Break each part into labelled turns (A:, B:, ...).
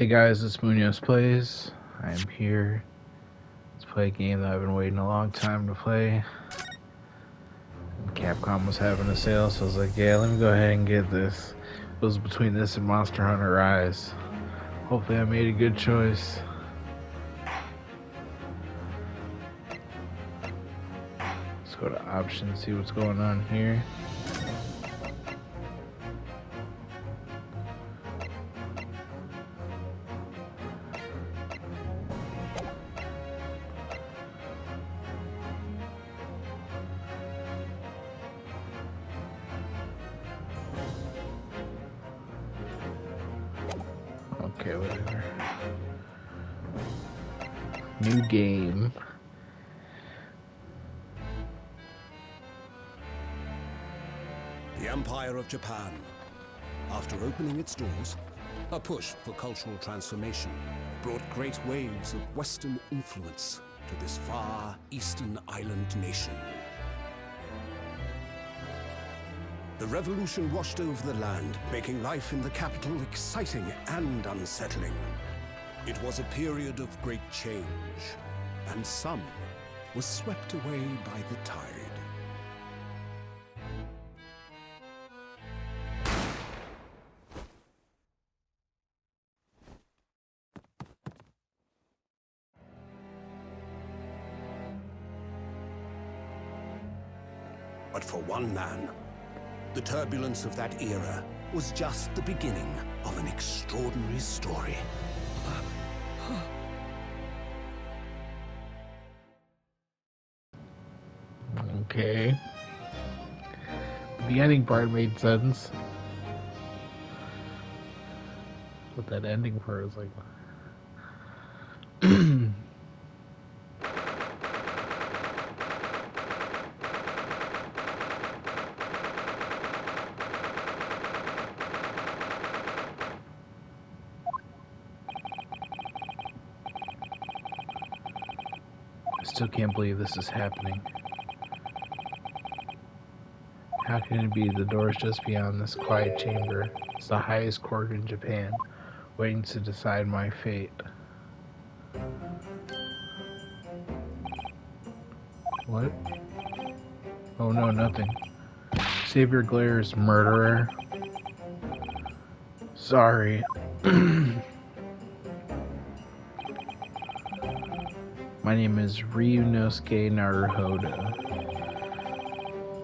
A: Hey guys, it's Moonyose Plays. I am here to play a game that I've been waiting a long time to play. And Capcom was having a sale, so I was like, yeah, let me go ahead and get this. It was between this and Monster Hunter Rise. Hopefully I made a good choice. Let's go to options, see what's going on here. Okay, whatever. New game.
B: The Empire of Japan. After opening its doors, a push for cultural transformation brought great waves of Western influence to this far eastern island nation. The revolution washed over the land, making life in the capital exciting and unsettling. It was a period of great change, and some was swept away by the tide. But for one man, the turbulence of that era was just the beginning of an extraordinary story.
A: Okay. The beginning part made sense. But that ending part was like... I still can't believe this is happening. How can it be? The door's just beyond this quiet chamber. It's the highest court in Japan, waiting to decide my fate. What? Oh no, nothing. Savior Glare's murderer. Sorry. My name is RYUNOSUKE NARUHODO.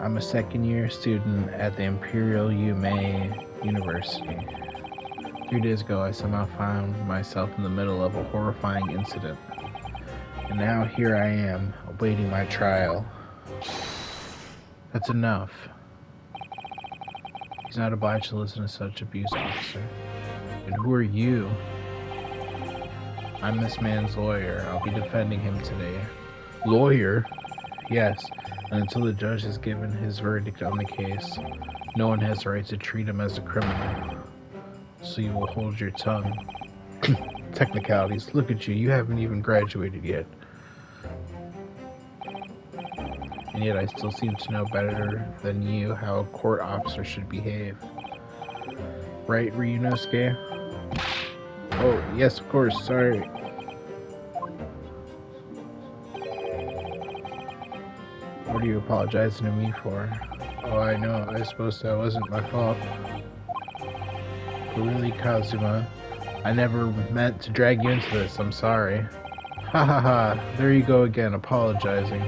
A: I'm a second-year student at the Imperial Yume University. 3 days ago, I somehow found myself in the middle of a horrifying incident. And now here I am, awaiting my trial. That's enough. He's not obliged to listen to such abuse, officer. And who are you? I'm this man's lawyer. I'll be defending him today. Lawyer? Yes, and until the judge has given his verdict on the case, no one has the right to treat him as a criminal. So you will hold your tongue. Technicalities. Look at you. You haven't even graduated yet. And yet I still seem to know better than you how a court officer should behave. Right, RYUNOSUKE? Oh, yes, of course. Sorry. What are you apologizing to me for? Oh, I know. I suppose that wasn't my fault. But really, Kazuma, I never meant to drag you into this. I'm sorry. Ha ha ha. There you go again, apologizing.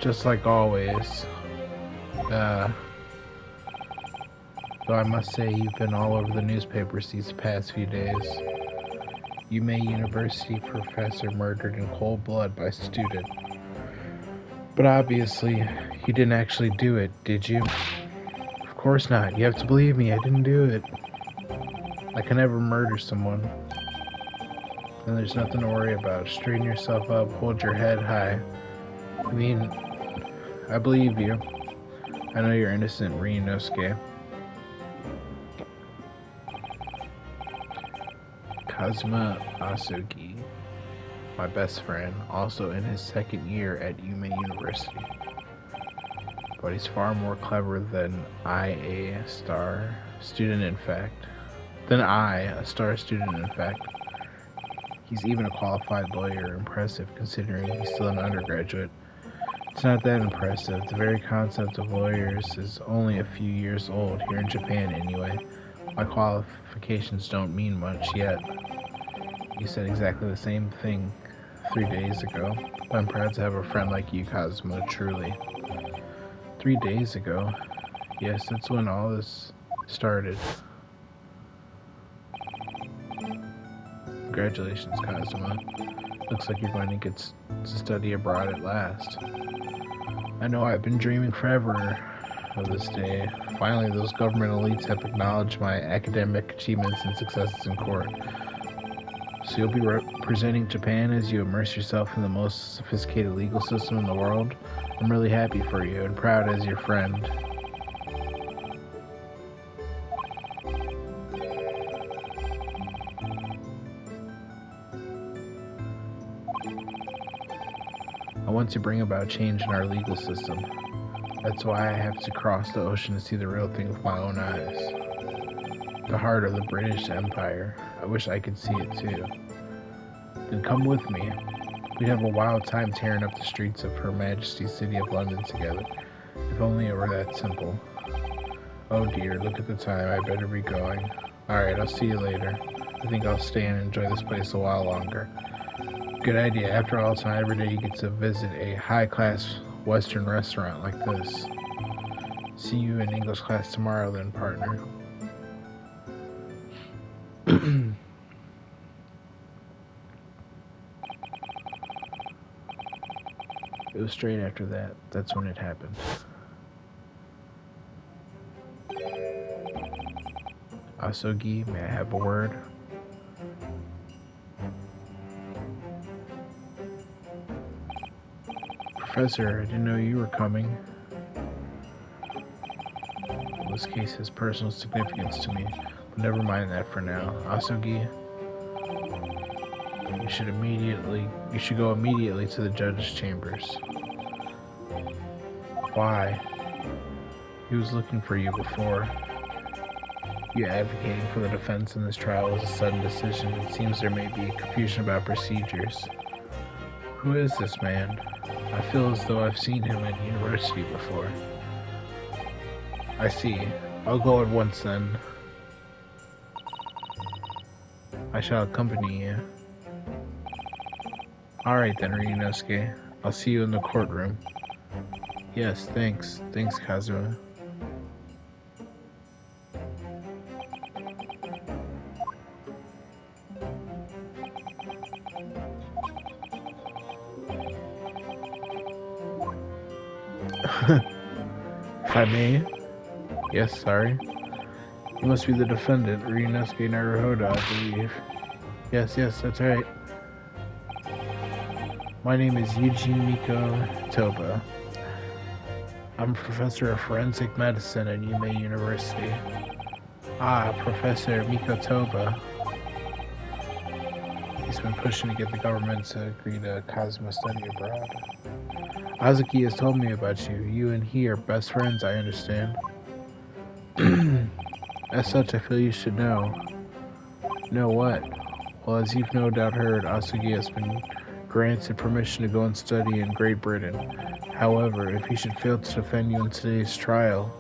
A: Just like always. Though I must say you've been all over the newspapers these past few days. Yume University professor murdered in cold blood by student. But obviously, you didn't actually do it, did you? Of course not. You have to believe me, I didn't do it. I can never murder someone. And there's nothing to worry about. Straighten yourself up, hold your head high. I mean, I believe you. I know you're innocent, RYUNOSUKE. Kazuma Asugi, my best friend, also in his second year at Yume University. But he's far more clever than I, a star student in fact. than I, a star student in fact. He's even a qualified lawyer. Impressive, considering he's still an undergraduate. It's not that impressive. The very concept of lawyers is only a few years old, here in Japan anyway. My qualifications don't mean much yet. You said exactly the same thing 3 days ago. But I'm proud to have a friend like you, Cosmo, truly. 3 days ago? Yes, that's when all this started. Congratulations, Cosmo. Looks like you're going to get to study abroad at last. I know I've been dreaming forever of this day. Finally, those government elites have acknowledged my academic achievements and successes in court. So you'll be representing Japan as you immerse yourself in the most sophisticated legal system in the world? I'm really happy for you and proud as your friend. I want to bring about change in our legal system. That's why I have to cross the ocean to see the real thing with my own eyes. The heart of the British Empire. I wish I could see it too. Then come with me. We'd have a wild time tearing up the streets of Her Majesty's City of London together. If only it were that simple. Oh dear, look at the time. I better be going. Alright, I'll see you later. I think I'll stay and enjoy this place a while longer. Good idea. After all, it's not every day you get to visit a high-class Western restaurant like this. See you in English class tomorrow then, partner. It was straight after that. That's when it happened. Asogi, may I have a word? Professor, I didn't know you were coming. Well, this case has personal significance to me, but never mind that for now. Asogi, you should go immediately to the judge's chambers. Why? He was looking for you before. You advocating for the defense in this trial was a sudden decision. It seems there may be confusion about procedures. Who is this man? I feel as though I've seen him at university before. I see. I'll go at once then. I shall accompany you. Alright then, RYUNOSUKE. I'll see you in the courtroom. Yes, thanks. Thanks, Kazuma. If I may? Yes, sorry. You must be the defendant, RYUNOSUKE NARUHODO, I believe. Yes, that's right. My name is Eugene Miko Toba. I'm a professor of forensic medicine at Yume University. Ah, Professor Miko Toba. He's been pushing to get the government to agree to Kazuma study abroad. Azuki has told me about you. You and he are best friends, I understand. As such, I feel you should know. Know what? Well, as you've no doubt heard, Azuki has been granted permission to go and study in Great Britain. However, if he should fail to defend you in today's trial,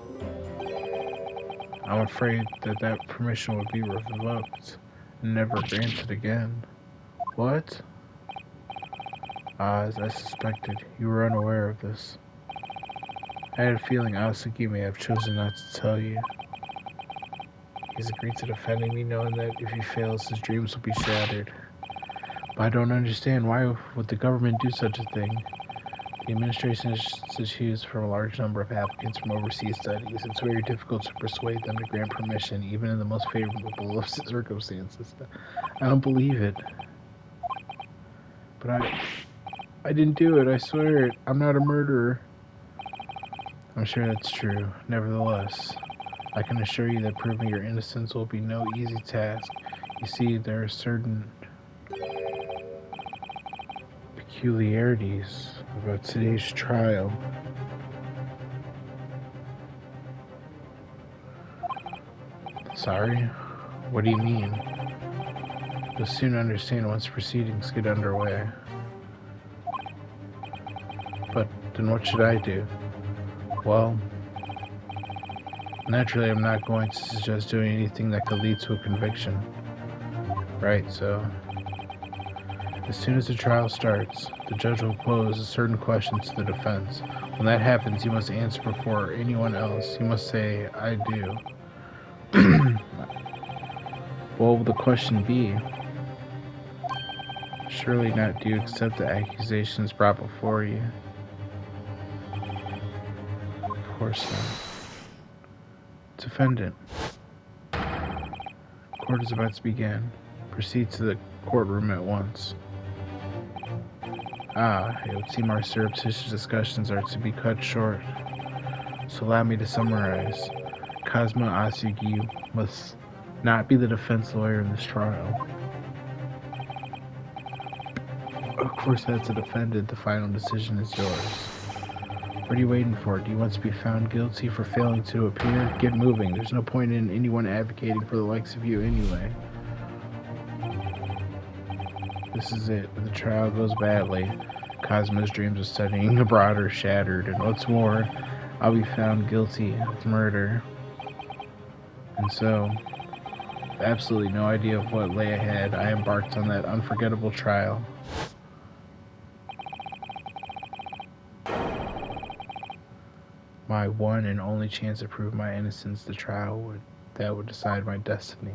A: I'm afraid that permission would be revoked and never granted again. What? As I suspected, you were unaware of this. I had a feeling Azuki may have chosen not to tell you. He's agreed to defending me, knowing that if he fails, his dreams will be shattered. But I don't understand, why would the government do such a thing? The administration has to choose from a large number of applicants from overseas studies. It's very difficult to persuade them to grant permission, even in the most favorable of circumstances. I don't believe it. But I didn't do it, I swear it. I'm not a murderer. I'm sure that's true. Nevertheless, I can assure you that proving your innocence will be no easy task. You see, there are certain peculiarities about today's trial. Sorry? What do you mean? You'll soon understand once proceedings get underway. But then what should I do? Well, naturally I'm not going to suggest doing anything that could lead to a conviction. Right, so as soon as the trial starts, the judge will pose certain questions to the defense. When that happens, you must answer before anyone else. You must say, I do. What will the question be? Surely not, do you accept the accusations brought before you? Of course not. Defendant. Court is about to begin. Proceed to the courtroom at once. It would seem our surreptitious discussions are to be cut short. So allow me to summarize. Kazuma Asugi must not be the defense lawyer in this trial. Of course, as a defendant, the final decision is yours. What are you waiting for? Do you want to be found guilty for failing to appear? Get moving. There's no point in anyone advocating for the likes of you anyway. This is it. If the trial goes badly, Kazuma's dreams of studying abroad are shattered, and what's more, I'll be found guilty of murder. And so, with absolutely no idea of what lay ahead, I embarked on that unforgettable trial. My one and only chance to prove my innocence, the trial that would decide my destiny.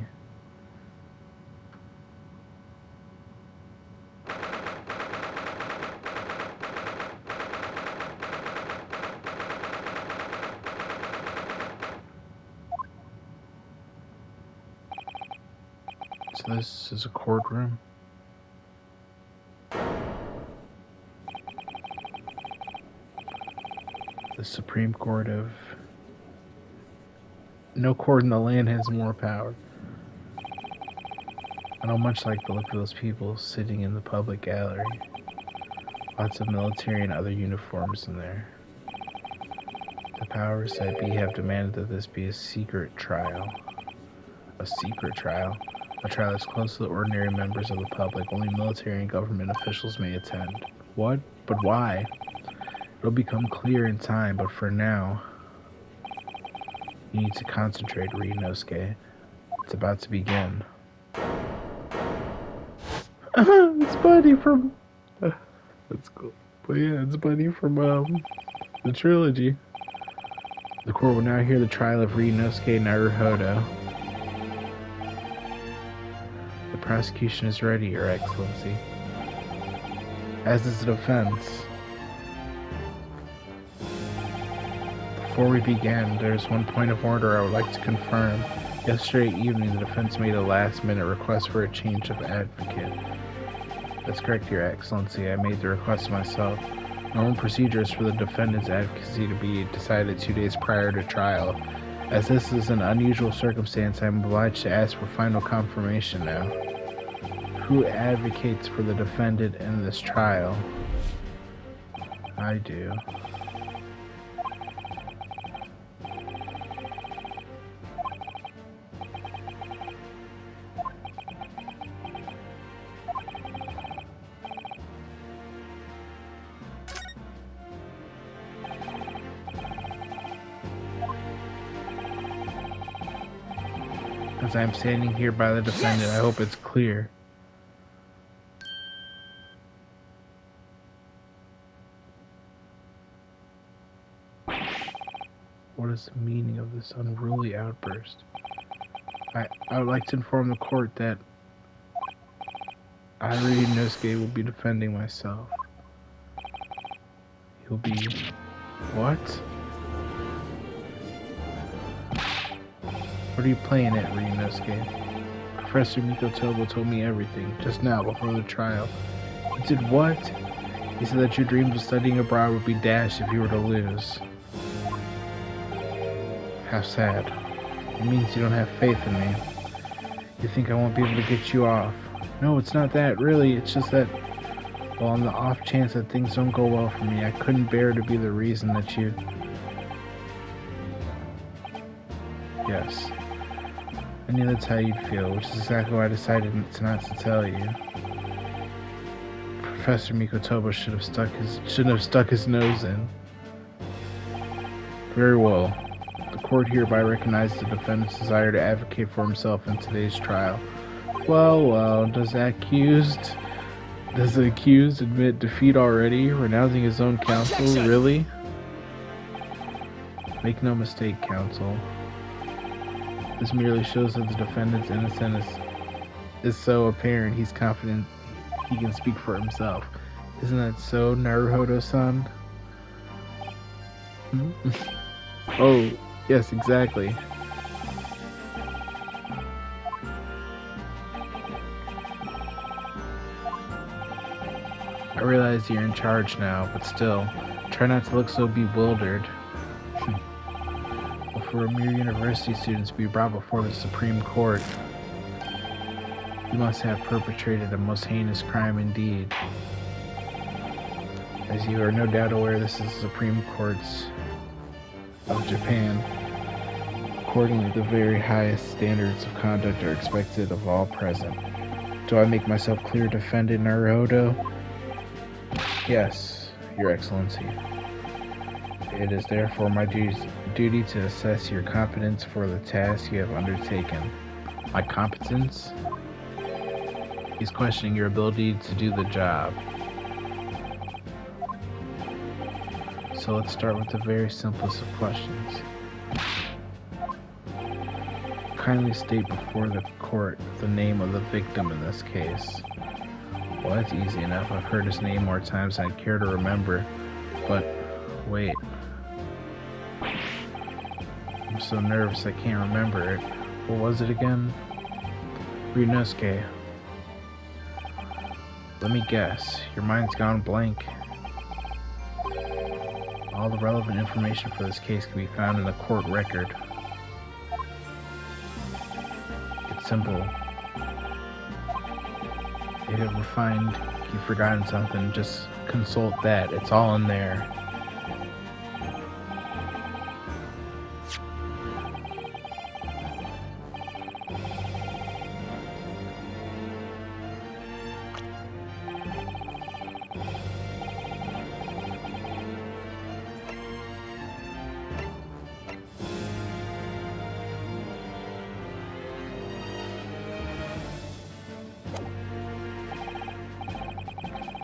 A: So this is a courtroom. The Supreme Court of... No court in the land has more power. I don't much like the look of those people sitting in the public gallery. Lots of military and other uniforms in there. The powers that be have demanded that this be a secret trial. A secret trial? A trial that's close to the ordinary members of the public. Only military and government officials may attend. What? But why? It'll become clear in time, but for now, you need to concentrate, RYUNOSUKE. It's about to begin. It's Buddy from... that's cool. But yeah, it's Buddy from the trilogy. The court will now hear the trial of RYUNOSUKE NARUHODO. The prosecution is ready, Your Excellency. As is the defense. Before we begin, there's one point of order I would like to confirm. Yesterday evening, the defense made a last-minute request for a change of advocate. That's correct, Your Excellency. I made the request myself. Normal procedure is for the defendant's advocacy to be decided 2 days prior to trial. As this is an unusual circumstance, I am obliged to ask for final confirmation now. Who advocates for the defendant in this trial? I do. As I am standing here by the defendant, I hope it's clear. What is the meaning of this unruly outburst? I would like to inform the court that I, RYUNOSUKE, will be defending myself. He'll be... What? What are you playing at, RYUNOSUKE? Professor Mikotobo told me everything, just now, before the trial. He did what? He said that your dreams of studying abroad would be dashed if you were to lose. How sad. It means you don't have faith in me. You think I won't be able to get you off. No, it's not that, really. It's just that, well, on the off chance that things don't go well for me, I couldn't bear to be the reason that you... Yes. I knew that's how you'd feel, which is exactly why I decided not to tell you. Professor Mikotoba shouldn't have stuck his nose in. Very well. The court hereby recognizes the defendant's desire to advocate for himself in today's trial. Well, does the accused admit defeat already, renouncing his own counsel?
B: Objection!
A: Really? Make no mistake, counsel. This merely shows that the defendant's innocence is so apparent he's confident he can speak for himself. Isn't that so, Naruhodo-san? Oh, yes, exactly. I realize you're in charge now, but still, try not to look so bewildered. Well, for a mere university student to be brought before the Supreme Court, you must have perpetrated a most heinous crime indeed. As you are no doubt aware, this is the Supreme Court's of Japan. Accordingly, the very highest standards of conduct are expected of all present. Do I make myself clear, defendant Naruhodo? Yes, Your Excellency. It is therefore my duty to assess your competence for the task you have undertaken. My competence? He's questioning your ability to do the job. So let's start with the very simplest of questions. Kindly state before the court the name of the victim in this case. Well, that's easy enough. I've heard his name more times than I'd care to remember. But, wait. I'm so nervous I can't remember it. What was it again? RYUNOSUKE. Let me guess. Your mind's gone blank. All the relevant information for this case can be found in the court record. It's simple. If you've forgotten something, just consult that. It's all in there.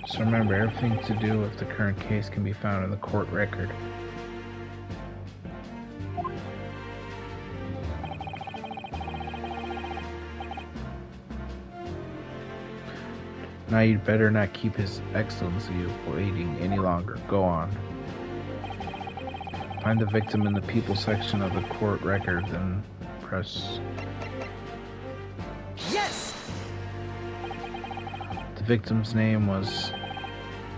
A: So remember, everything to do with the current case can be found in the court record. Now you'd better not keep His Excellency waiting any longer. Go on. Find the victim in the people section of the court record, then press...
B: Yes!
A: The victim's name was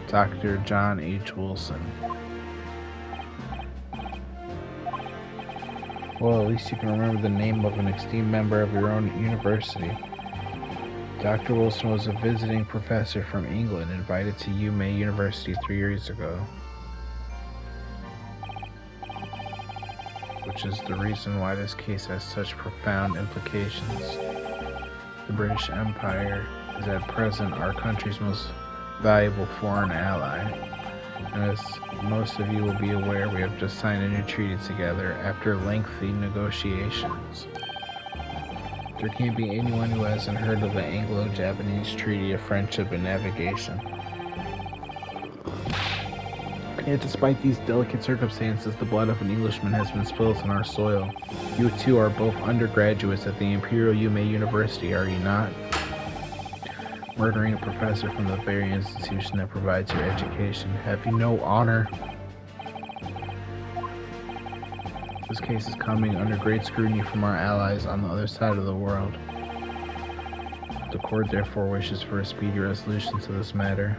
A: Dr. John H. Wilson. Well, at least you can remember the name of an esteemed member of your own university. Dr. Wilson was a visiting professor from England invited to Yume University 3 years ago. Which is the reason why this case has such profound implications. The British Empire is at present our country's most valuable foreign ally. And as most of you will be aware, we have just signed a new treaty together after lengthy negotiations. There can't be anyone who hasn't heard of the Anglo-Japanese Treaty of Friendship and Navigation. Yet despite these delicate circumstances, the blood of an Englishman has been spilled on our soil. You two are both undergraduates at the Imperial Yume University, are you not? Murdering a professor from the very institution that provides your education. Have you no honor? This case is coming under great scrutiny from our allies on the other side of the world. The court therefore wishes for a speedy resolution to this matter.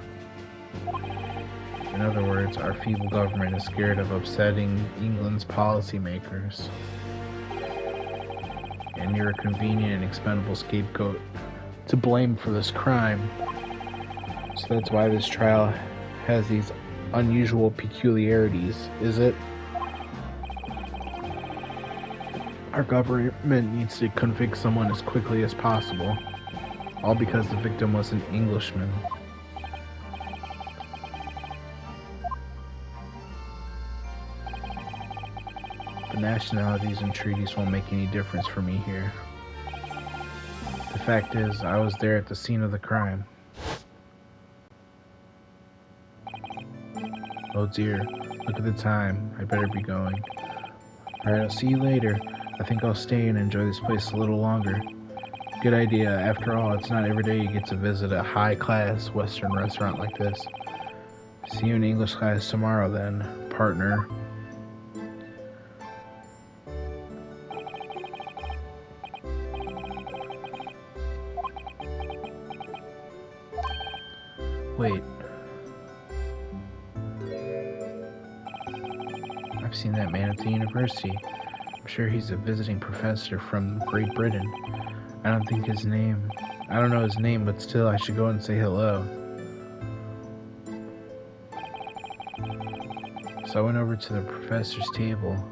A: In other words, our feeble government is scared of upsetting England's policymakers. And you're a convenient and expendable scapegoat to blame for this crime. So that's why this trial has these unusual peculiarities, is it? Our government needs to convict someone as quickly as possible, all because the victim was an Englishman. But nationalities and treaties won't make any difference for me here. The fact is, I was there at the scene of the crime. Oh dear, look at the time. I better be going. Alright, I'll see you later. I think I'll stay and enjoy this place a little longer. Good idea. After all, it's not every day you get to visit a high-class Western restaurant like this. See you in English class tomorrow then, partner. Wait. I've seen that man at the university. I'm sure he's a visiting professor from Great Britain. I don't know his name, but still I should go and say hello. So I went over to the professor's table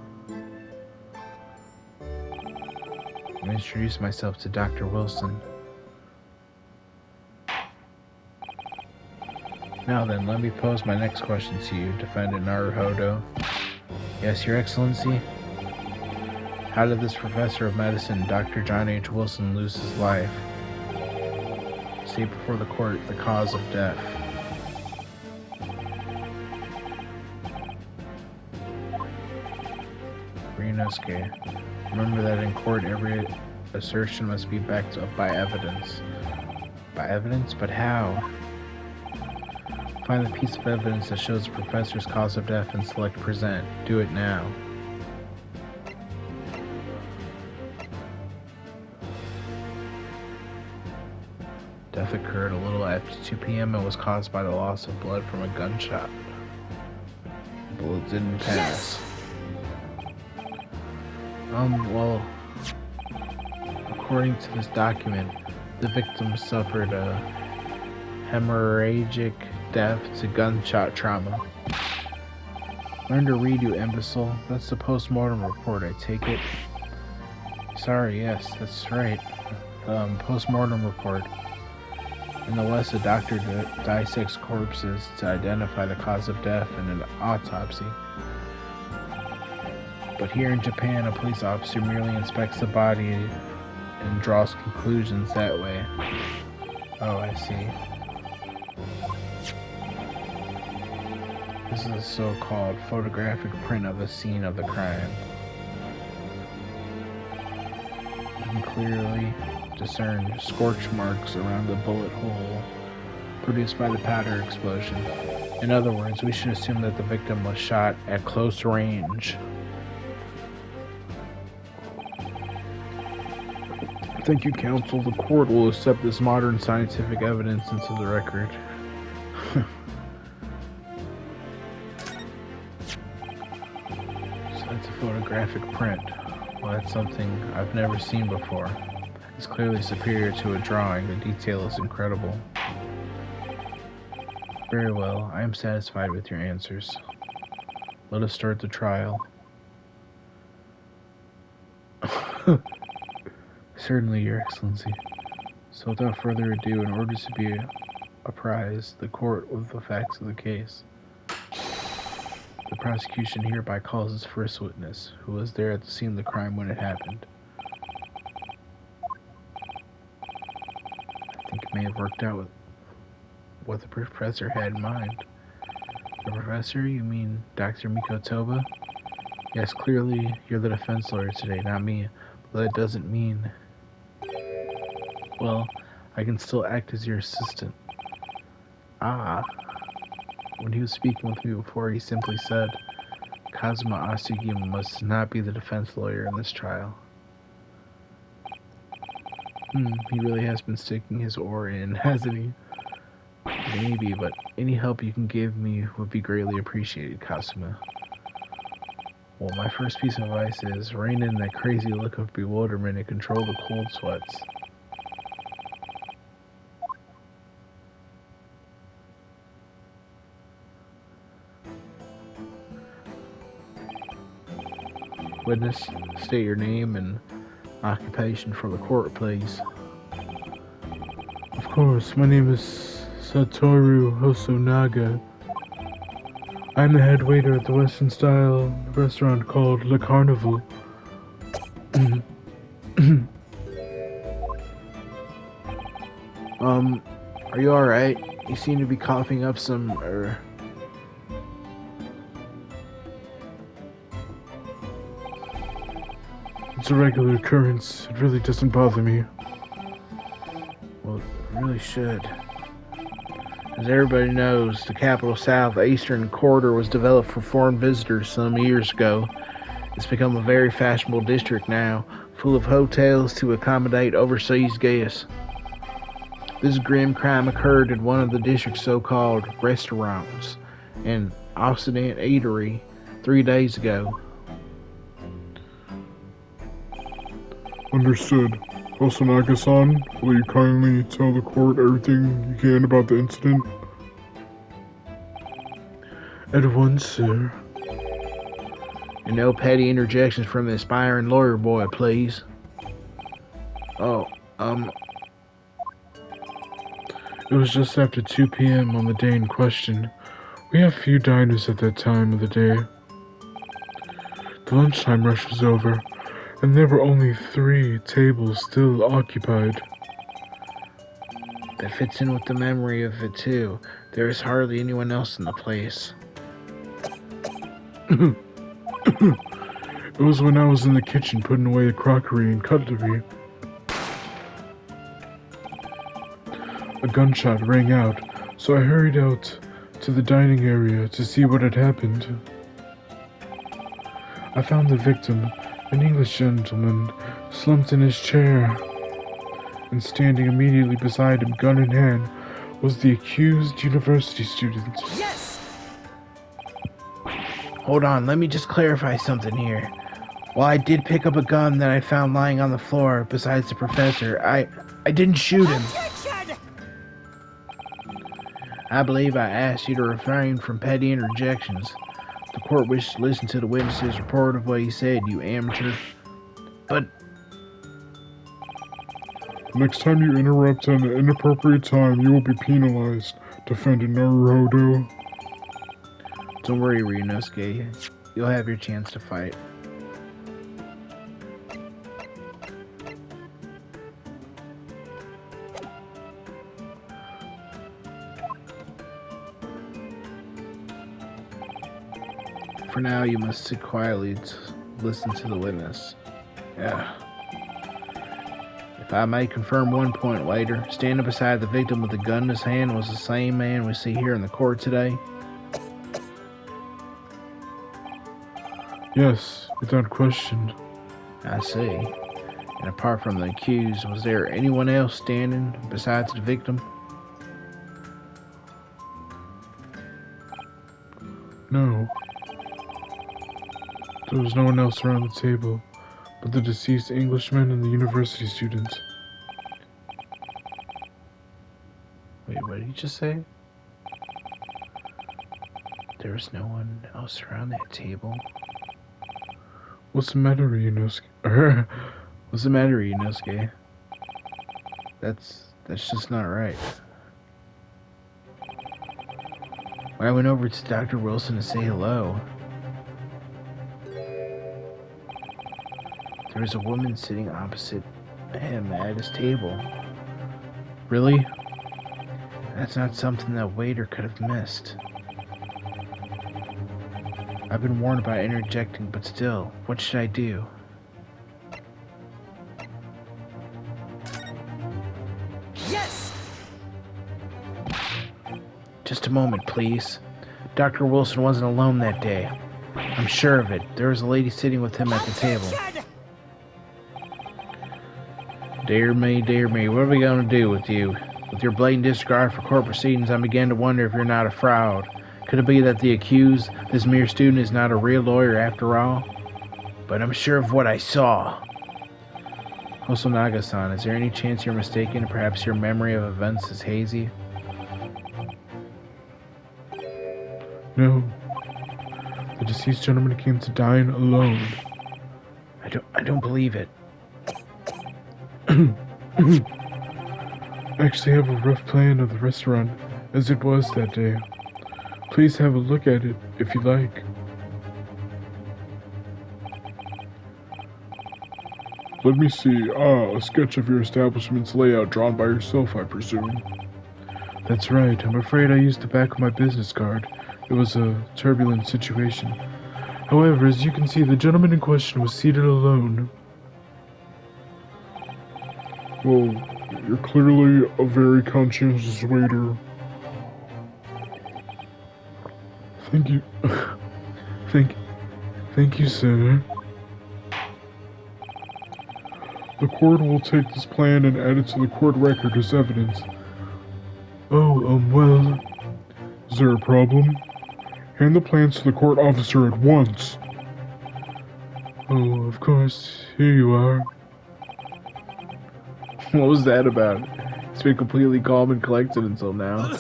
A: and introduced myself to Dr. Wilson. Now then, let me pose my next question to you, Defendant NARUHODO. Yes, Your Excellency? How did this professor of medicine, Dr. John H. Wilson, lose his life? State before the court the cause of death. RYUNOSUKE, remember that in court every assertion must be backed up by evidence. By evidence? But how? Find the piece of evidence that shows the professor's cause of death and select present. Do it now. Death occurred a little after 2 p.m. and was caused by the loss of blood from a gunshot. The bullet didn't pass. Well, according to this document, the victim suffered a hemorrhagic death to gunshot trauma. Learn to read, you imbecile. That's the post-mortem report, I take it. Sorry, yes, that's right. Post-mortem report. In the West, a doctor dissects corpses to identify the cause of death in an autopsy. But here in Japan, a police officer merely inspects the body and draws conclusions that way. Oh, I see. This is a so-called photographic print of the scene of the crime. You can clearly discern scorch marks around the bullet hole produced by the powder explosion. In other words, we should assume that the victim was shot at close range. Thank you, counsel. The court will accept this modern scientific evidence into the record. So that's a photographic print. Well, that's something I've never seen before. It's clearly superior to a drawing. The detail is incredible. Very well. I am satisfied with your answers. Let us start the trial. Certainly, Your Excellency. So without further ado, in order to be apprised the court of the facts of the case, the prosecution hereby calls its first witness, who was there at the scene of the crime when it happened. I think it may have worked out with what the professor had in mind. The professor? You mean Dr. Mikotoba? Yes, clearly you're the defense lawyer today, not me. But that doesn't mean... Well, I can still act as your assistant. Ah. When he was speaking with me before, he simply said, Kazuma Asugima must not be the defense lawyer in this trial. He really has been sticking his oar in, hasn't he? Maybe, but any help you can give me would be greatly appreciated, Kazuma. Well, my first piece of advice is rein in that crazy look of bewilderment and control the cold sweats. Witness, state your name and occupation for the court, please.
C: Of course, my name is Satoru Hosonaga. I'm the head waiter at the Western-style restaurant called Le Carnival.
A: Are you alright? You seem to be coughing up some,
C: It's a regular occurrence. It really doesn't bother me.
A: Well, it really should. As everybody knows, the capital southeastern corridor was developed for foreign visitors some years ago. It's become a very fashionable district now, full of hotels to accommodate overseas guests. This grim crime occurred in one of the district's so-called restaurants, an Occident eatery, 3 days ago.
C: Understood. Hosonaga-san, will you kindly tell the court everything you can about the incident? At once, sir.
A: And no petty interjections from the aspiring lawyer boy, please. Oh,
C: It was just after 2 p.m. on the day in question. We have few diners at that time of the day. The lunchtime rush was over, and there were only 3 tables still occupied.
A: that fits in with the memory of it too. There is hardly anyone else in the place.
C: It was when I was in the kitchen putting away the crockery and cutlery. A gunshot rang out, so I hurried out to the dining area to see what had happened. I found the victim, an English gentleman, slumped in his chair, and standing immediately beside him, gun in hand, was the accused university student.
B: Yes!
A: Hold on, let me just clarify something here. While I did pick up a gun that I found lying on the floor besides the professor, I didn't shoot him. I believe I asked you to refrain from petty interjections. The court wishes to listen to the witness's report of what he said, you amateur. But
C: Next time you interrupt at an inappropriate time, you will be penalized. Defendant NARUHODO.
A: don't worry, RYUNOSUKE. You'll have your chance to fight. For now, you must sit quietly to listen to the witness. Yeah. If I may confirm one point later, standing beside the victim with a gun in his hand was the same man we see here in the court today.
C: Yes, without question.
A: I see. And apart from the accused, was there anyone else standing besides the victim?
C: No. There was no one else around the table but the deceased Englishman and the university student.
A: Wait, what did you just say? There was no one else around that table?
C: What's the matter, RYUNOSUKE?
A: What's the matter, RYUNOSUKE? That's just not right. When I went over to Dr. Wilson to say hello, there was a woman sitting opposite him at his table. Really? That's not something that waiter could have missed. I've been warned about interjecting, but still, what should I do?
B: Yes!
A: Just a moment, please. Dr. Wilson wasn't alone that day. I'm sure of it. There was a lady sitting with him at the table. Dear me, what are we going to do with you? With your blatant disregard for court proceedings, I begin to wonder if you're not a fraud. Could it be that the accused, this mere student, is not a real lawyer after all? But I'm sure of what I saw. Hosonaga-san, is there any chance you're mistaken, or perhaps your memory of events is hazy?
C: No. The deceased gentleman came to dine alone.
A: I don't believe it.
C: Actually have a rough plan of the restaurant as it was that day. Please have a look at it if you like. Let me see. A sketch of your establishment's layout drawn by yourself, I presume. That's right. I'm afraid I used the back of my business card. It was a turbulent situation. However, as you can see, the gentleman in question was seated alone. Well, you're clearly a very conscientious waiter. Thank you. Thank you, sir. The court will take this plan and add it to the court record as evidence. Oh, well... Is there a problem? Hand the plans to the court officer at once. Oh, of course. Here you are.
A: What was that about? He's been completely calm and collected until now.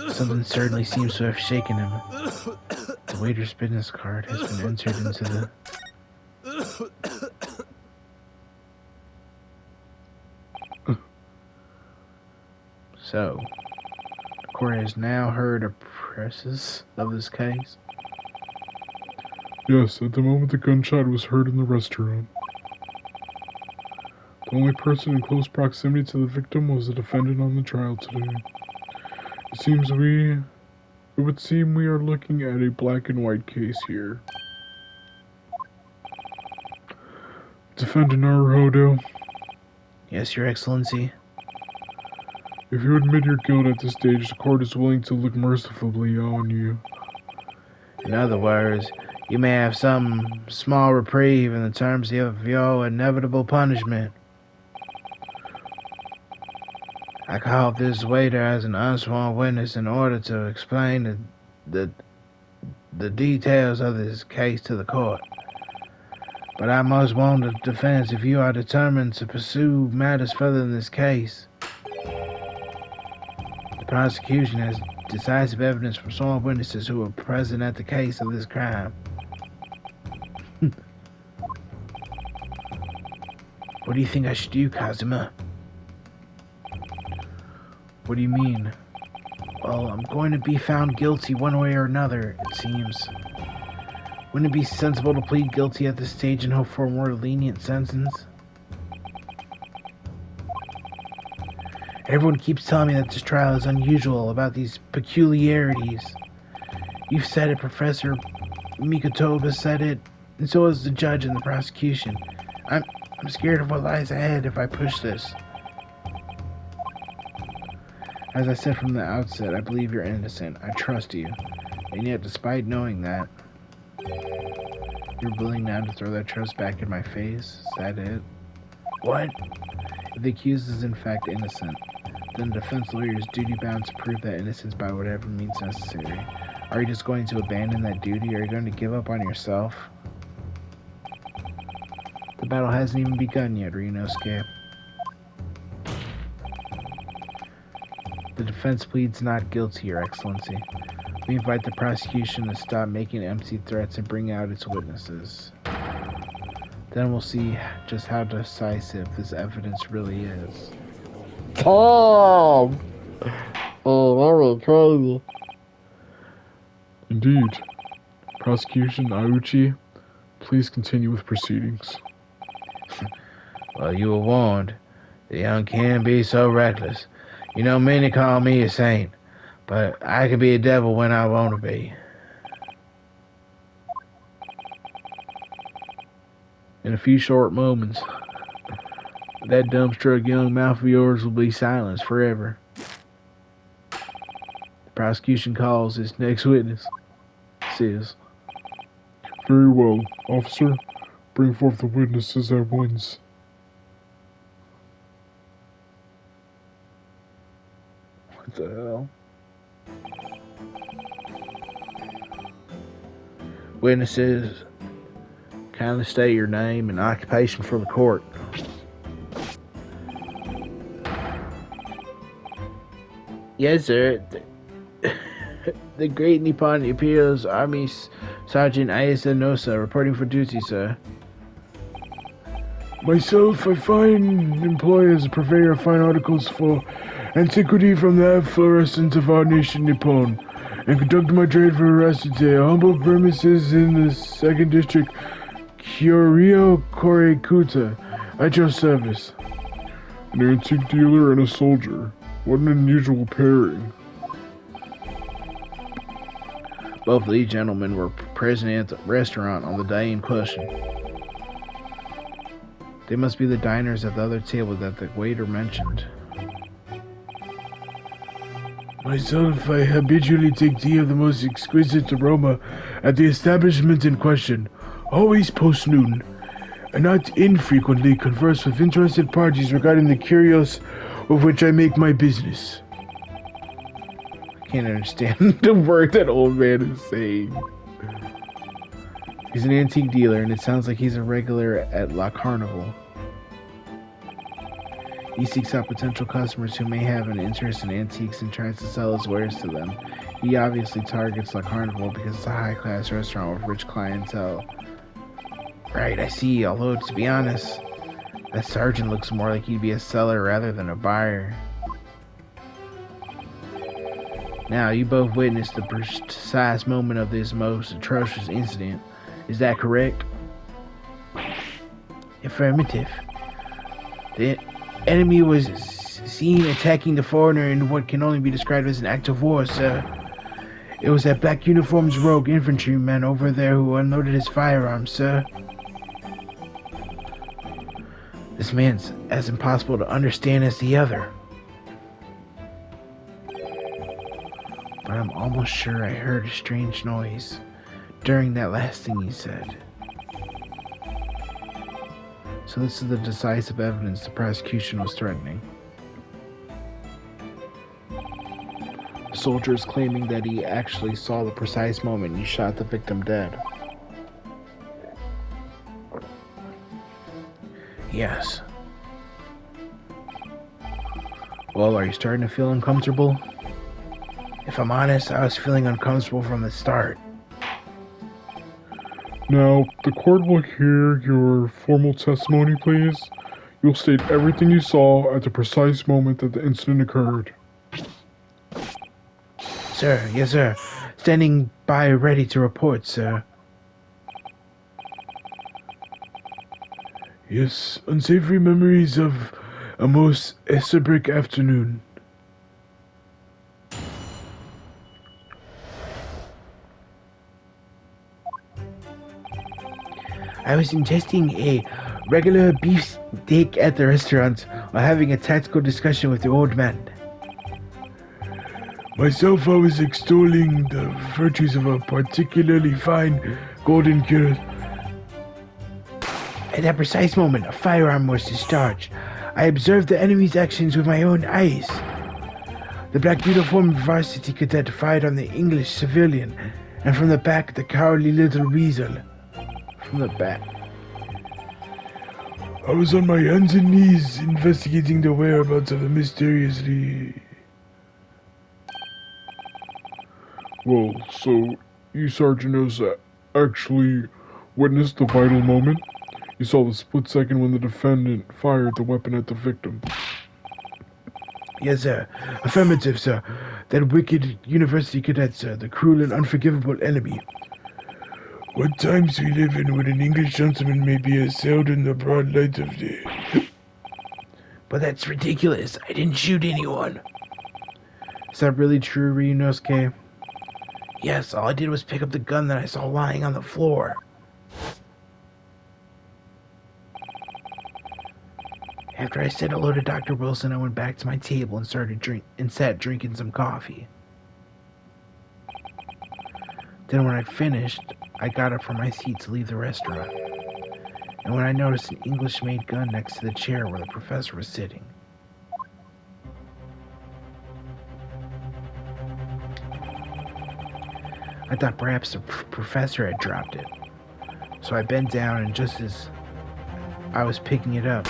A: Something certainly seems to have shaken him. The waiter's business card has been entered into the... So, the court has now heard a process of this case?
C: Yes, at the moment the gunshot was heard in the restaurant. The only person in close proximity to the victim was the defendant on the trial today. It would seem we are looking at a black and white case here. Defendant NARUHODO.
A: Yes, Your Excellency.
C: If you admit your guilt at this stage, the court is willing to look mercifully on you.
A: In other words, you may have some small reprieve in the terms of your inevitable punishment. I called this waiter as an unsworn witness in order to explain the details of this case to the court. But I must warn the defense, if you are determined to pursue matters further in this case, the prosecution has decisive evidence from sworn witnesses who were present at the case of this crime. What do you think I should do, Kazuma? What do you mean? Well, I'm going to be found guilty one way or another, it seems. Wouldn't it be sensible to plead guilty at this stage and hope for a more lenient sentence? Everyone keeps telling me that this trial is unusual, about these peculiarities. You've said it, Professor Mikotoba said it, and so has the judge and the prosecution. I'm scared of what lies ahead if I push this. As I said from the outset, I believe you're innocent. I trust you. And yet, despite knowing that, you're willing now to throw that trust back in my face? Is that it? What? If the accused is in fact innocent, then the defense lawyer is duty-bound to prove that innocence by whatever means necessary. Are you just going to abandon that duty? Are you going to give up on yourself? The battle hasn't even begun yet, RYUNOSUKE. The defense pleads not guilty, Your Excellency. We invite the prosecution to stop making empty threats and bring out its witnesses. Then we'll see just how decisive this evidence really is.
D: Tom! Oh, that was crazy.
C: Indeed. Prosecution Auchi, please continue with proceedings.
A: Well, you were warned. The young can be so reckless. You know, many call me a saint, but I can be a devil when I want to be. In a few short moments, that dumbstruck young mouth of yours will be silenced forever. The prosecution calls its next witness. Says,
C: Very well, officer. Bring forth the witnesses at once.
A: what the hell? Witnesses, kindly state your name and occupation for the court. Yes, sir. The Great Nippon Imperial Army Sergeant Ayasa Nosa, reporting for duty, sir.
C: Myself, I find employ as a purveyor of fine articles for antiquity from the efflorescence of our nation Nippon, and conduct my trade for veracity. Humble premises in the 2nd District, Kyoryo Korekuta, at your service.
E: An antique dealer and a soldier. What an unusual pairing.
A: Both of these gentlemen were present at the restaurant on the day in question. They must be the diners at the other table that the waiter mentioned.
C: Myself, I habitually take tea of the most exquisite aroma at the establishment in question, always post-noon, and not infrequently converse with interested parties regarding the curios of which I make my business.
A: I can't understand the word that old man is saying. He's an antique dealer, and it sounds like he's a regular at La Carnival. He seeks out potential customers who may have an interest in antiques and tries to sell his wares to them. He obviously targets La Carnival because it's a high-class restaurant with rich clientele. Right, I see, although to be honest, that sergeant looks more like he'd be a seller rather than a buyer. Now, you both witnessed the precise moment of this most atrocious incident. Is that correct? Affirmative. The enemy was seen attacking the foreigner in what can only be described as an act of war, sir. It was that black uniform's rogue infantryman over there who unloaded his firearms, sir. This man's as impossible to understand as the other. But I'm almost sure I heard a strange noise during that last thing he said. So this is the decisive evidence the prosecution was threatening. The soldier is claiming that he actually saw the precise moment he shot the victim dead. Yes. Well, are you starting to feel uncomfortable? If I'm honest, I was feeling uncomfortable from the start.
E: Now, the court will hear your formal testimony, please. You'll state everything you saw at the precise moment that the incident occurred.
A: Sir, yes, sir. Standing by ready to report, sir.
C: Yes, unsavory memories of a most acerbic afternoon.
A: I was ingesting a regular beefsteak at the restaurant while having a tactical discussion with the old man.
C: Myself, I was extolling the virtues of a particularly fine golden cure.
A: At that precise moment, a firearm was discharged. I observed the enemy's actions with my own eyes. The black uniformed varsity cadet fired on the English civilian, and from the back, the cowardly little weasel. From the back.
C: I was on my hands and knees investigating the whereabouts of the mysteriously...
E: Well, so you, Sergeant Osa, actually witnessed the vital moment? You saw the split second when the defendant fired the weapon at the victim.
C: Yes, sir. Affirmative, sir. That wicked university cadet, sir. The cruel and unforgivable enemy. What times we live in when an English gentleman may be assailed in the broad light of day.
A: But that's ridiculous. I didn't shoot anyone. Is that really true, RYUNOSUKE? Yes, all I did was pick up the gun that I saw lying on the floor. After I said hello to Dr. Wilson, I went back to my table and sat drinking some coffee. Then when I'd finished, I got up from my seat to leave the restaurant. And when I noticed an English-made gun next to the chair where the professor was sitting. I thought perhaps the professor had dropped it. So I bent down, and just as I was picking it up,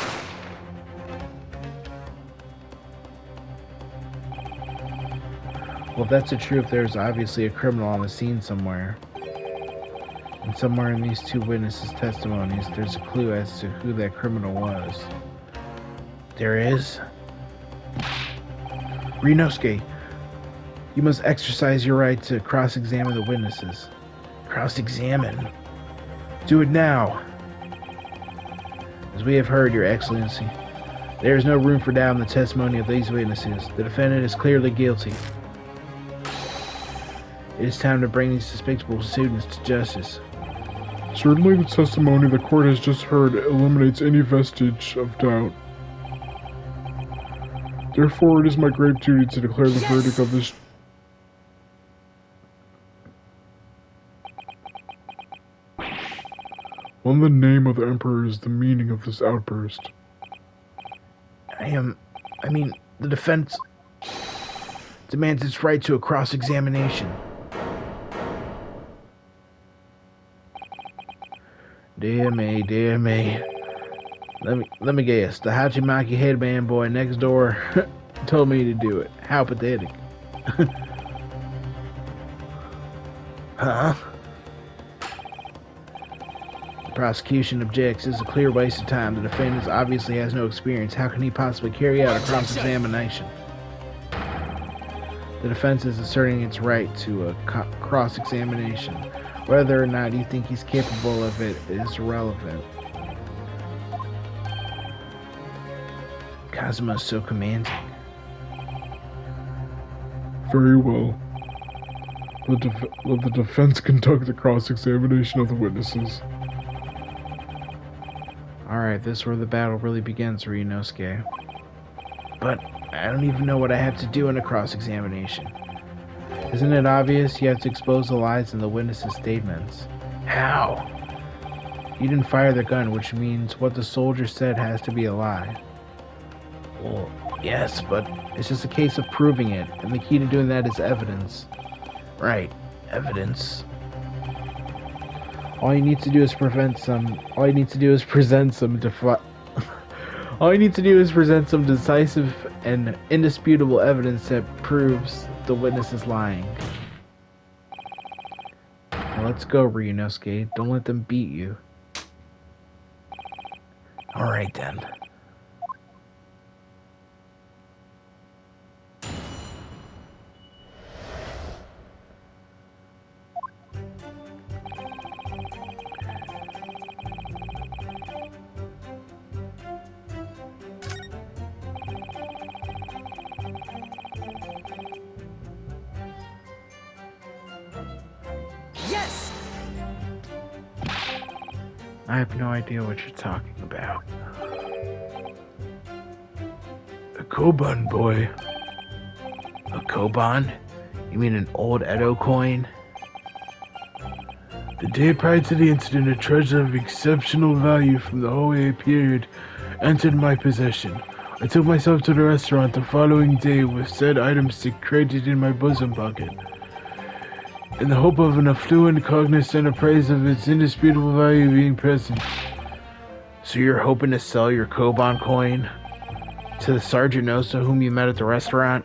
A: well, if that's the truth, there's obviously a criminal on the scene somewhere. And somewhere in these two witnesses' testimonies, there's a clue as to who that criminal was. There is? RYUNOSUKE, you must exercise your right to cross-examine the witnesses. Cross-examine? Do it now. As we have heard, Your Excellency, there is no room for doubt in the testimony of these witnesses. The defendant is clearly guilty. It is time to bring these despicable students to justice.
E: Certainly the testimony the court has just heard eliminates any vestige of doubt. Therefore, it is my grave duty to declare the verdict of this... What in the name of the Emperor is the meaning of this outburst?
A: The defense demands its right to a cross-examination. Dear me, dear me. Let me guess. The Hachimaki headband boy next door told me to do it. How pathetic. Huh? The prosecution objects. This is a clear waste of time. The defendant obviously has no experience. How can he possibly carry out a cross-examination? The defense is asserting its right to a cross-examination. Whether or not you think he's capable of it is irrelevant. Kazuma's so commanding.
E: Very well. Let the defense conduct the cross-examination of the witnesses.
A: Alright, this is where the battle really begins, RYUNOSUKE. But I don't even know what I have to do in a cross-examination. Isn't it obvious you have to expose the lies in the witnesses' statements? How? You didn't fire the gun, which means what the soldier said has to be a lie. Well, yes, but it's just a case of proving it, and the key to doing that is evidence. Right, evidence. All you need to do is present some decisive and indisputable evidence that proves the witness is lying. Now let's go, RYUNOSUKE. Don't let them beat you. Alright then.
F: Yes!
A: I have no idea what you're talking about. A Koban boy. A Koban? You mean an old Edo coin? The day prior to the incident, a treasure of exceptional value from the Hoei period entered my possession. I took myself to the restaurant the following day with said items secreted in my bosom pocket, in the hope of an affluent cognizant appraise of its indisputable value being present. So you're hoping to sell your Koban coin to the Sergeant Osa whom you met at the restaurant?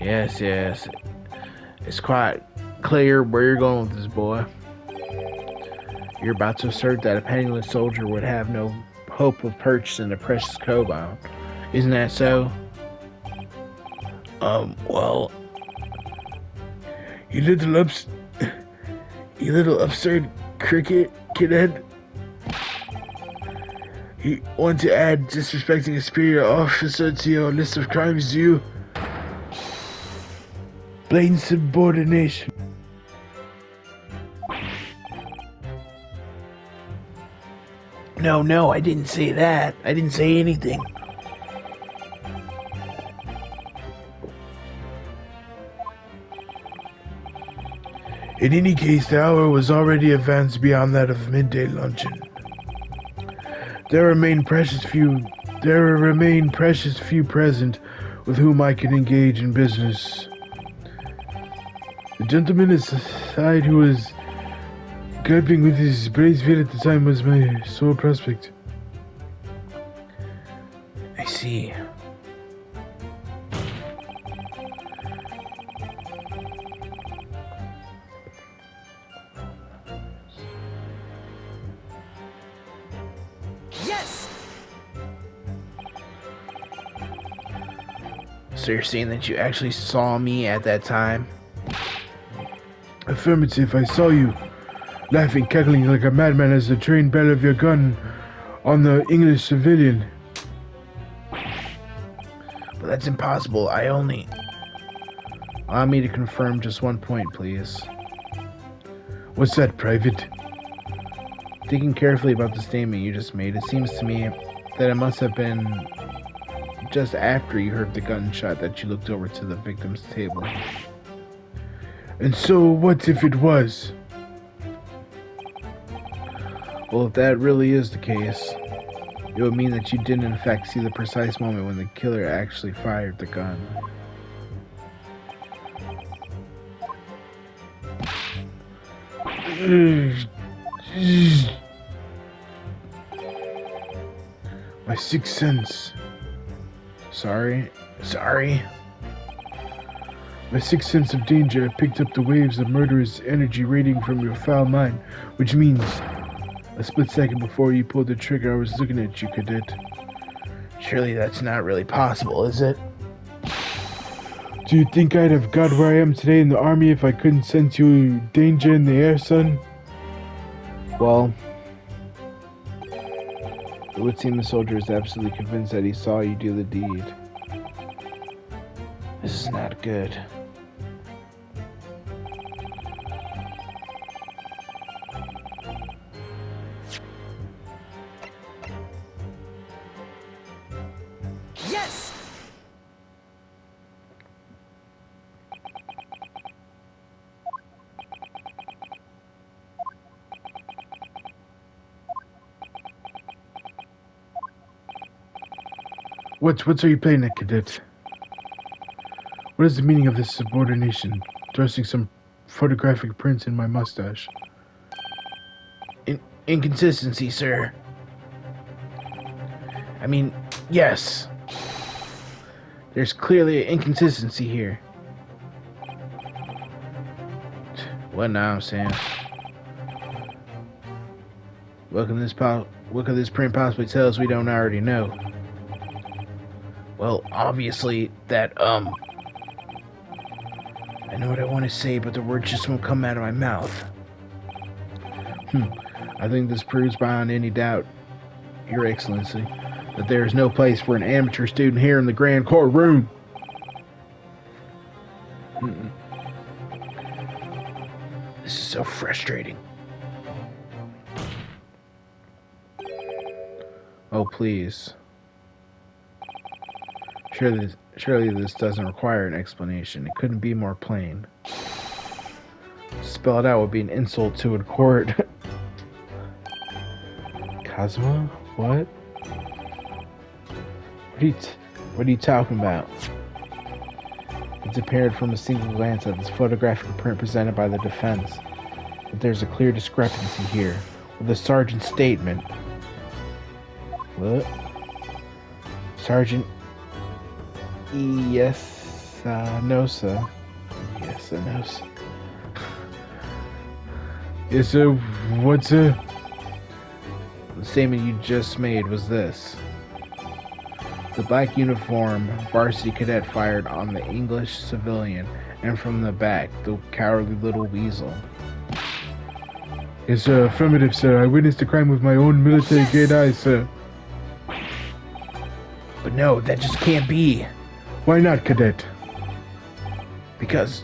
A: Yes. It's quite clear where you're going with this, boy. You're about to assert that a penniless soldier would have no hope of purchasing the precious Koban. Isn't that so? Well... You little absurd cricket kidhead. You want to add disrespecting a superior officer to your list of crimes, do you? Blatant subordination. No, I didn't say that. I didn't say anything. In any case, the hour was already advanced beyond that of midday luncheon. There remain precious few present with whom I can engage in business. The gentleman at the side who was grappling with his bracelet at the time was my sole prospect. I see.
B: Yes!
A: So you're saying that you actually saw me at that time?
C: Affirmative, I saw you, laughing, cackling like a madman as the train barrel of your gun on the English civilian.
A: But that's impossible. Allow me to confirm just one point, please.
C: What's that, Private?
A: Thinking carefully about the statement you just made, it seems to me that it must have been just after you heard the gunshot that you looked over to the victim's table.
C: And so, what if it was?
A: Well, if that really is the case, it would mean that you didn't in fact see the precise moment when the killer actually fired the gun.
C: My sixth sense.
A: Sorry?
C: My sixth sense of danger picked up the waves of murderous energy radiating from your foul mind, which means a split second before you pulled the trigger, I was looking at you, Cadet.
A: Surely that's not really possible, is it?
C: Do you think I'd have got where I am today in the army if I couldn't sense you danger in the air, son?
A: Well, it would seem the soldier is absolutely convinced that he saw you do the deed. This is not good.
B: Yes!
C: What are you playing at, Cadet? What is the meaning of this subordination? Thrusting some photographic prints in my mustache.
A: Inconsistency, sir. I mean, yes. There's clearly an inconsistency here. What now, Sam? What can this print possibly tell us we don't already know? Well, obviously that, I know what I want to say, but the words just won't come out of my mouth. I think this proves beyond any doubt, Your Excellency, that there is no place for an amateur student here in the Grand Courtroom. This is so frustrating. Oh, please. Surely this doesn't require an explanation. It couldn't be more plain. Spell it out would be an insult to a court. Cosmo? What? What are you talking about? It's apparent from a single glance at this photographic print presented by the defense that there's a clear discrepancy here with the sergeant's statement. What? Sergeant Iyanosa.
C: Yes, sir. What's
A: The statement you just made was this. The black uniform varsity cadet fired on the English civilian, and from the back, the cowardly little weasel.
C: Yes, sir. Affirmative, sir. I witnessed the crime with my own military-grade eyes, sir.
A: But no, that just can't be.
C: Why not, Cadet?
A: Because...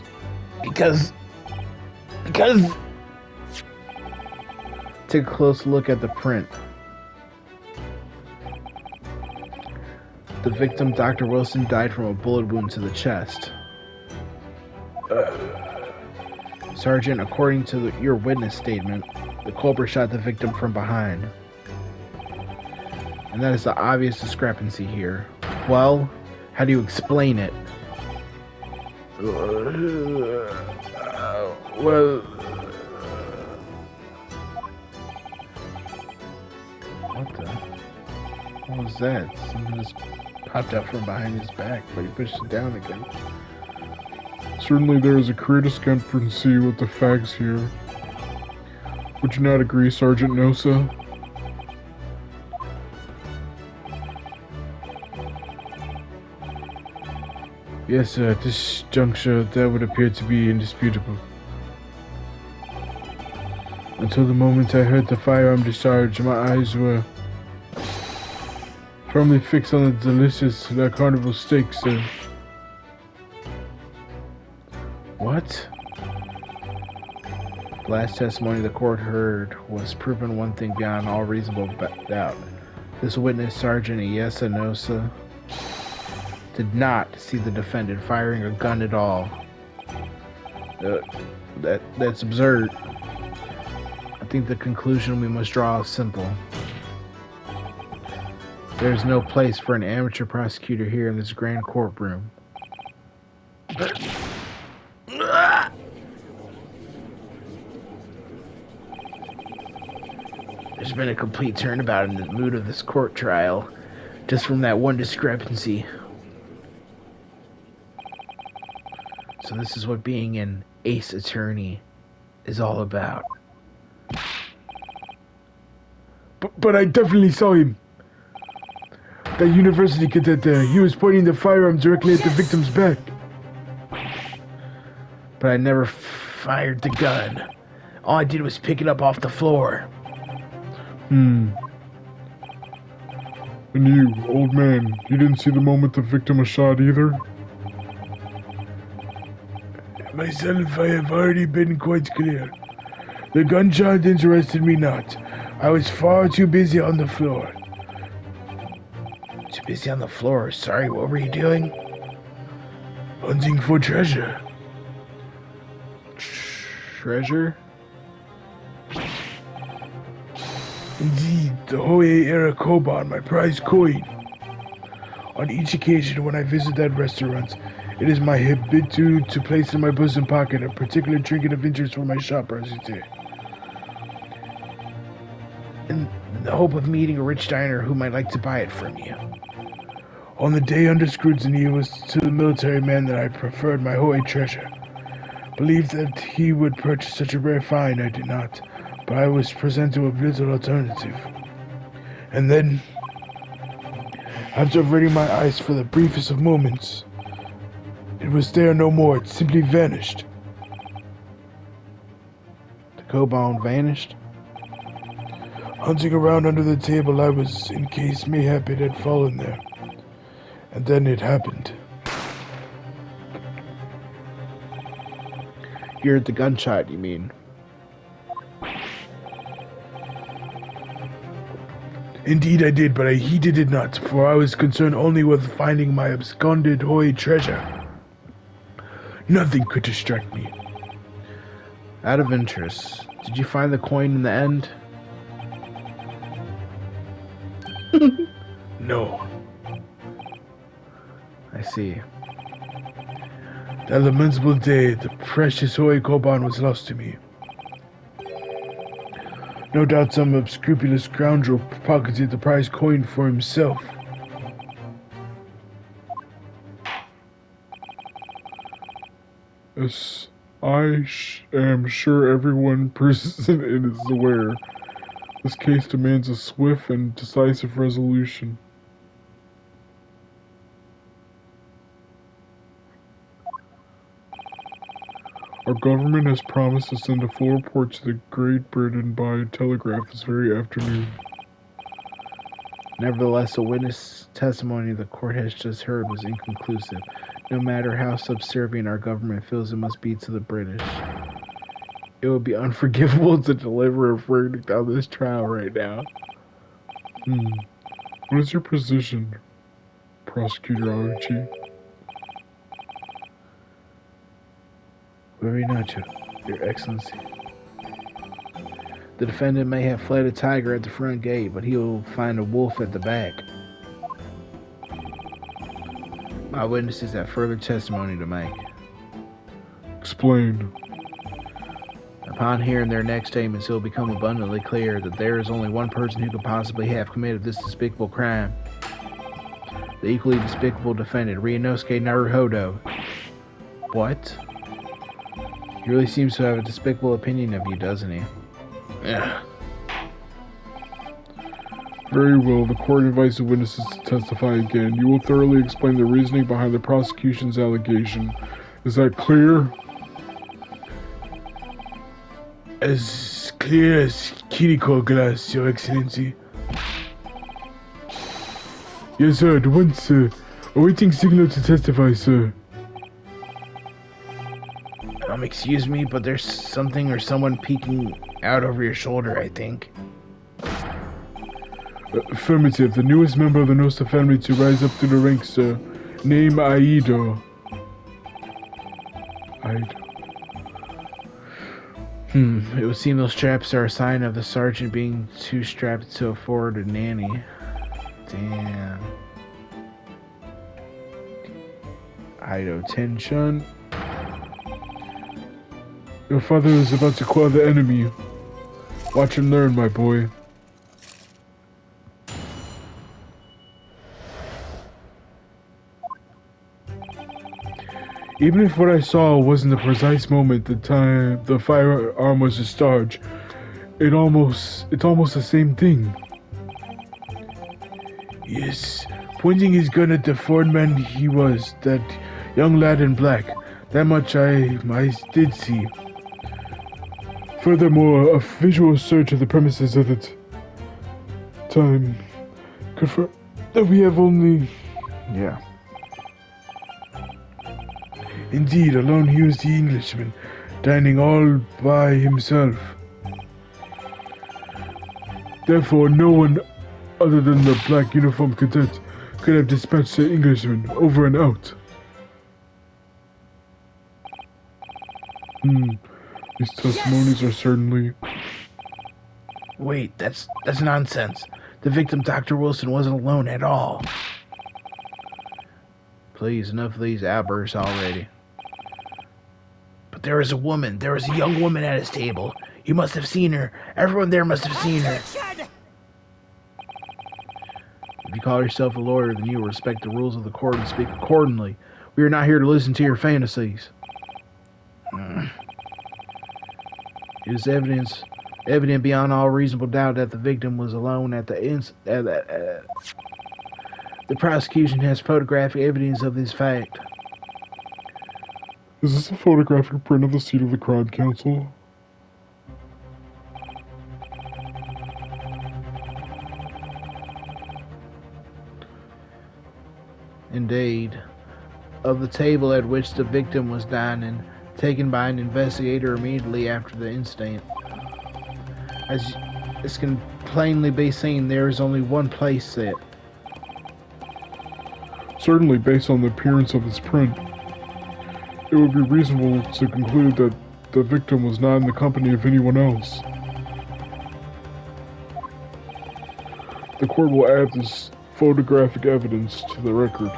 A: Take a close look at the print. The victim, Dr. Wilson, died from a bullet wound to the chest. Sergeant, according to your witness statement, the culprit shot the victim from behind. And that is the obvious discrepancy here. Well, how do you explain it?
C: Well...
A: What was that? Something just popped out from behind his back, but he pushed it down again.
E: Certainly there is a clear discrepancy with the facts here. Would you not agree, Sergeant Nosa?
C: Yes, sir. At this juncture, that would appear to be indisputable. Until the moment I heard the firearm discharge, my eyes were firmly fixed on the delicious La Carnival steak, sir.
A: What? The last testimony the court heard was proven one thing beyond all reasonable doubt. This witness, Sergeant Iyasanosa, did not see the defendant firing a gun at all. That's absurd. I think the conclusion we must draw is simple. There is no place for an amateur prosecutor here in this grand courtroom. There's been a complete turnabout in the mood of this court trial, just from that one discrepancy. So this is what being an ace attorney is all about.
C: But I definitely saw him. That university cadet there, he was pointing the firearm directly at the victim's back.
A: But I never fired the gun. All I did was pick it up off the floor.
E: And you, old man, you didn't see the moment the victim was shot either?
C: Myself, I have already been quite clear. The gunshot interested me not. I was far too busy on the floor.
A: Too busy on the floor. Sorry, what were you doing?
C: Hunting for treasure.
A: Treasure?
C: Indeed, the Hoei-era koban, my prized coin. On each occasion when I visit that restaurant, it is my habitude to place in my bosom pocket a particular trinket of interest for my shop prostitute.
A: In the hope of meeting a rich diner who might like to buy it from you.
C: On the day under scrutiny, it was to the military man that I preferred my Hoei treasure. Believed that he would purchase such a rare find, I did not, but I was presented with little alternative. And then, after averting my eyes for the briefest of moments, it was there no more. It simply vanished.
A: The koban vanished?
C: Hunting around under the table, I was in case mayhap it had fallen there. And then it happened.
A: You heard the gunshot, you mean?
C: Indeed I did, but I heeded it not, for I was concerned only with finding my absconded Hoei treasure. Nothing could distract me.
A: Out of interest, did you find the coin in the end?
C: No.
A: I see.
C: That lamentable day, the precious Hoei koban was lost to me. No doubt some unscrupulous scoundrel pocketed the prize coin for himself.
E: As I am sure everyone present is aware, this case demands a swift and decisive resolution. Our government has promised to send a full report to the Great Britain by telegraph this very afternoon.
A: Nevertheless, the witness testimony the court has just heard was inconclusive, no matter how subservient our government feels it must be to the British. It would be unforgivable to deliver a verdict on this trial right now.
E: What is your position, Prosecutor Auchi?
A: Very much, Your Excellency. The defendant may have fled a tiger at the front gate, but he will find a wolf at the back. My witnesses have further testimony to make.
E: Explain.
A: Upon hearing their next statements, it will become abundantly clear that there is only one person who could possibly have committed this despicable crime. The equally despicable defendant, RYUNOSUKE NARUHODO. What? He really seems to have a despicable opinion of you, doesn't he? Yeah.
E: Very well, the court invites the witnesses to testify again. You will thoroughly explain the reasoning behind the prosecution's allegation. Is that clear?
C: As clear as Kiriko glass, Your Excellency. Yes, sir. At once, sir. Awaiting signal to testify, sir.
A: Excuse me, but there's something or someone peeking out over your shoulder, I think.
C: Affirmative. The newest member of the Nosta family to rise up to the ranks, sir. Name Aido.
A: It would seem those straps are a sign of the sergeant being too strapped to afford a nanny. Damn. Aido Tenshun.
C: Your father is about to quell the enemy. Watch and learn, my boy. Even if what I saw wasn't the precise moment, the time the firearm was discharged, it's almost the same thing. Yes, pointing his gun at the foreign man he was, that young lad in black. That much I did see. Furthermore, a visual search of the premises at the time confirmed that we have only...
A: Yeah.
C: Indeed, alone he was the Englishman, dining all by himself. Therefore, no one other than the black uniformed cadet could have dispatched the Englishman over and out. These testimonies are certainly...
A: Wait, that's nonsense. The victim, Dr. Wilson, wasn't alone at all. Please, enough of these outbursts already. But there was a woman. There was a young woman at his table. You must have seen her. Everyone there must have seen her. If you call yourself a lawyer, then you will respect the rules of the court and speak accordingly. We are not here to listen to your fantasies. It is evident beyond all reasonable doubt that the victim was alone at the The prosecution has photographic evidence of this fact.
E: Is this a photographic print of the seat of the crime council?
A: Indeed. Of the table at which the victim was dining, taken by an investigator immediately after the incident. As can plainly be seen, there is only one place set.
E: Certainly, based on the appearance of this print, it would be reasonable to conclude that the victim was not in the company of anyone else. The court will add this photographic evidence to the record.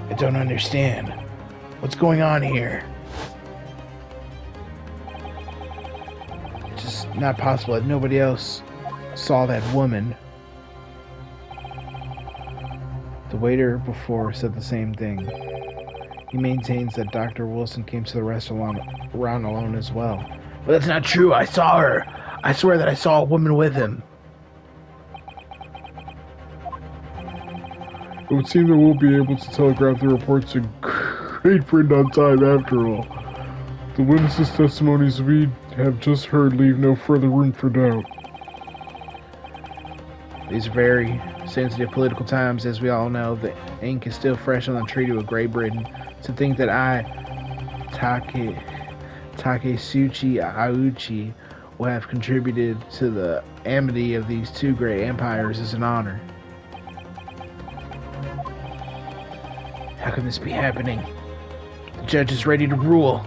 A: I don't understand. What's going on here? It's just not possible that nobody else saw that woman. The waiter before said the same thing. He maintains that Dr. Wilson came to the restaurant alone as well. But that's not true. I saw her. I swear that I saw a woman with him.
E: It would seem that we'll be able to telegraph the report to Great Britain on time after all. The witnesses' testimonies we have just heard leave no further room for doubt.
A: These are very sensitive political times, as we all know. The ink is still fresh on the Treaty with Great Britain. To think that I, Takesuchi Auchi, will have contributed to the amity of these two great empires is an honor. How can this be happening? The judge is ready to rule.